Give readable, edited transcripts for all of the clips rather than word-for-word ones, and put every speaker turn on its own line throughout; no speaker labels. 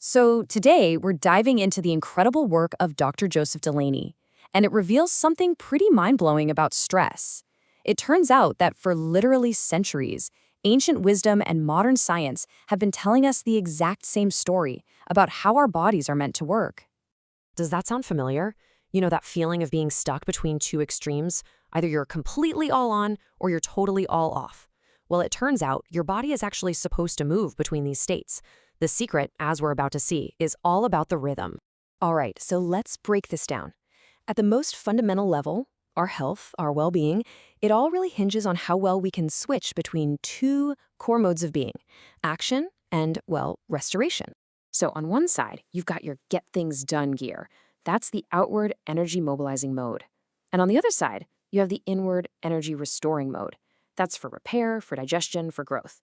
So today we're diving into the incredible work of Dr. Joseph Delaney, and it reveals something pretty mind-blowing about stress. It turns out that for literally centuries, ancient wisdom and modern science have been telling us the exact same story about how our bodies are meant to work.
Does that sound familiar? You know, that feeling of being stuck between two extremes? Either you're completely all on or you're totally all off. Well, it turns out your body is actually supposed to move between these states. The secret, as we're about to see, is all about the rhythm. All right, so let's break this down. At the most fundamental level, our health, our well-being, it all really hinges on how well we can switch between two core modes of being, action and, well, restoration.
So on one side, you've got your get things done gear. That's the outward energy mobilizing mode. And on the other side, you have the inward energy restoring mode. That's for repair, for digestion, for growth.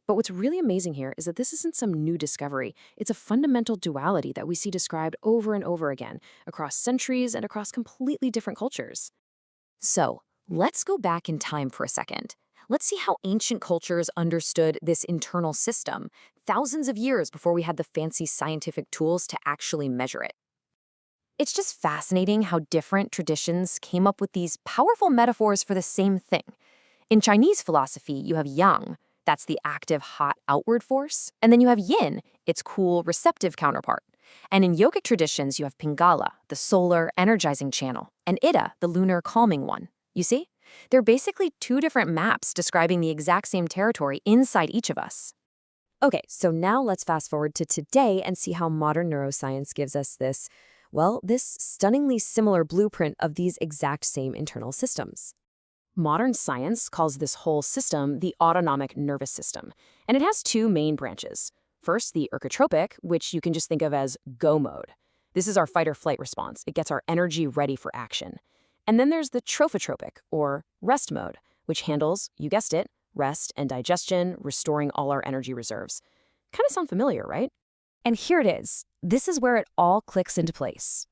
But what's really amazing here is that this isn't some new discovery. It's a fundamental duality that we see described over and over again across centuries and across completely different cultures. So let's go back in time for a second. Let's see how ancient cultures understood this internal system thousands of years before we had the fancy scientific tools to actually measure it. It's just fascinating how different traditions came up with these powerful metaphors for the same thing. In Chinese philosophy, you have yang, that's the active, hot outward force, and then you have yin, its cool, receptive counterpart. And in yogic traditions, you have pingala, the solar, energizing channel, and ida, the lunar, calming one. You see? They're basically two different maps describing the exact same territory inside each of us.
Okay, so now let's fast forward to today and see how modern neuroscience gives us this stunningly similar blueprint of these exact same internal systems. Modern science calls this whole system the autonomic nervous system, and it has two main branches. First, the ergotropic, which you can just think of as go mode. This is our fight or flight response. It gets our energy ready for action. And then there's the trophotropic, or rest mode, which handles, you guessed it, rest and digestion, restoring all our energy reserves. Kind of sound familiar, right? And here it is. This is where it all clicks into place.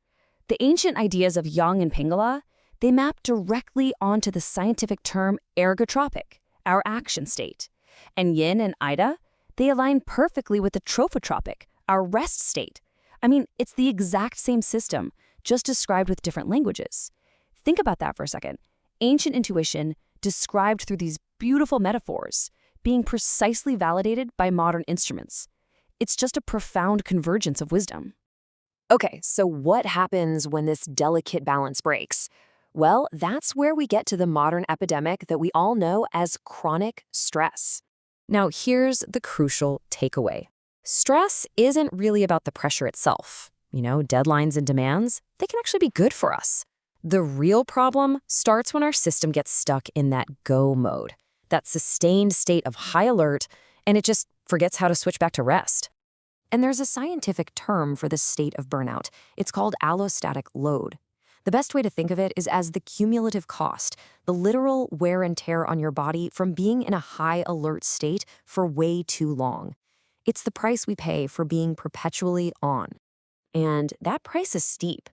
The ancient ideas of yang and pingala, they map directly onto the scientific term ergotropic, our action state. And yin and ida, they align perfectly with the trophotropic, our rest state. I mean, it's the exact same system, just described with different languages. Think about that for a second. Ancient intuition described through these beautiful metaphors, being precisely validated by modern instruments. It's just a profound convergence of wisdom. Okay, so what happens when this delicate balance breaks? Well, that's where we get to the modern epidemic that we all know as chronic stress. Now, here's the crucial takeaway. Stress isn't really about the pressure itself. You know, deadlines and demands, they can actually be good for us. The real problem starts when our system gets stuck in that go mode, that sustained state of high alert, and it just forgets how to switch back to rest. And there's a scientific term for this state of burnout. It's called allostatic load. The best way to think of it is as the cumulative cost, the literal wear and tear on your body from being in a high alert state for way too long. It's the price we pay for being perpetually on. And that price is steep.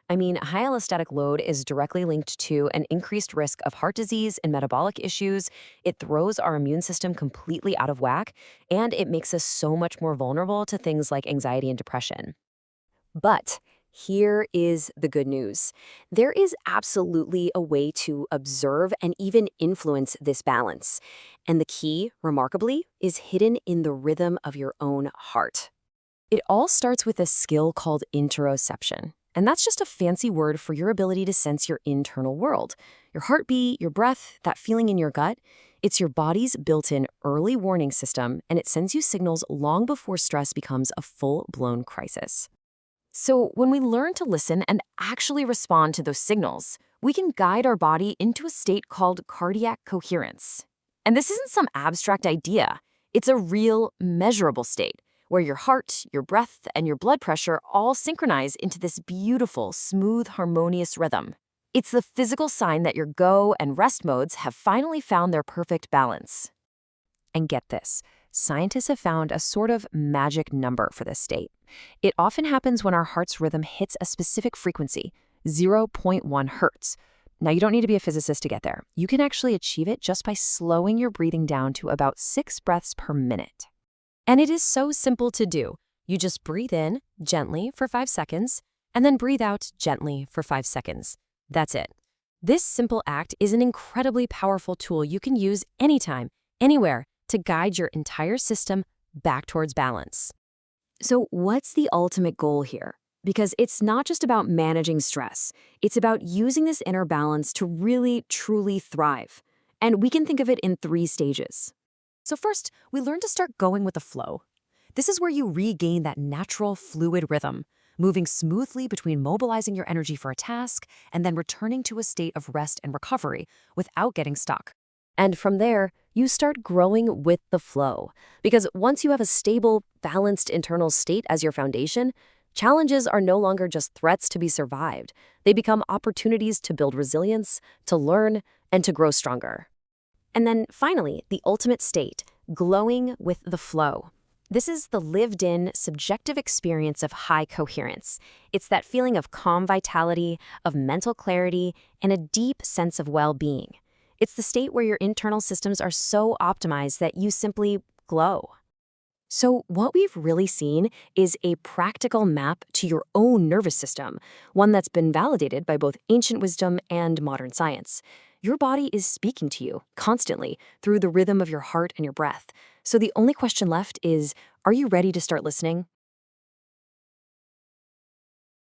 I mean, high allostatic load is directly linked to an increased risk of heart disease and metabolic issues. It throws our immune system completely out of whack, and it makes us so much more vulnerable to things like anxiety and depression. But here is the good news. There is absolutely a way to observe and even influence this balance. And the key, remarkably, is hidden in the rhythm of your own heart. It all starts with a skill called interoception. And that's just a fancy word for your ability to sense your internal world. Your heartbeat, your breath, that feeling in your gut. It's your body's built-in early warning system, and it sends you signals long before stress becomes a full-blown crisis. So when we learn to listen and actually respond to those signals, we can guide our body into a state called cardiac coherence. And this isn't some abstract idea. It's a real, measurable state where your heart, your breath, and your blood pressure all synchronize into this beautiful, smooth, harmonious rhythm. It's the physical sign that your go and rest modes have finally found their perfect balance. And get this, scientists have found a sort of magic number for this state. It often happens when our heart's rhythm hits a specific frequency, 0.1 hertz. Now, you don't need to be a physicist to get there. You can actually achieve it just by slowing your breathing down to about 6 breaths per minute. And it is so simple to do. You just breathe in gently for 5 seconds and then breathe out gently for 5 seconds. That's it. This simple act is an incredibly powerful tool you can use anytime, anywhere, to guide your entire system back towards balance.
So, what's the ultimate goal here? Because it's not just about managing stress, it's about using this inner balance to really, truly thrive. And we can think of it in 3 stages.
So first, we learn to start going with the flow. This is where you regain that natural, fluid rhythm, moving smoothly between mobilizing your energy for a task and then returning to a state of rest and recovery without getting stuck. And from there, you start growing with the flow. Because once you have a stable, balanced internal state as your foundation, challenges are no longer just threats to be survived. They become opportunities to build resilience, to learn, and to grow stronger. And then finally, the ultimate state, glowing with the flow. This is the lived-in, subjective experience of high coherence. It's that feeling of calm vitality, of mental clarity, and a deep sense of well-being. It's the state where your internal systems are so optimized that you simply glow.
So, what we've really seen is a practical map to your own nervous system, one that's been validated by both ancient wisdom and modern science. Your body is speaking to you constantly through the rhythm of your heart and your breath. So, the only question left is, are you ready to start listening?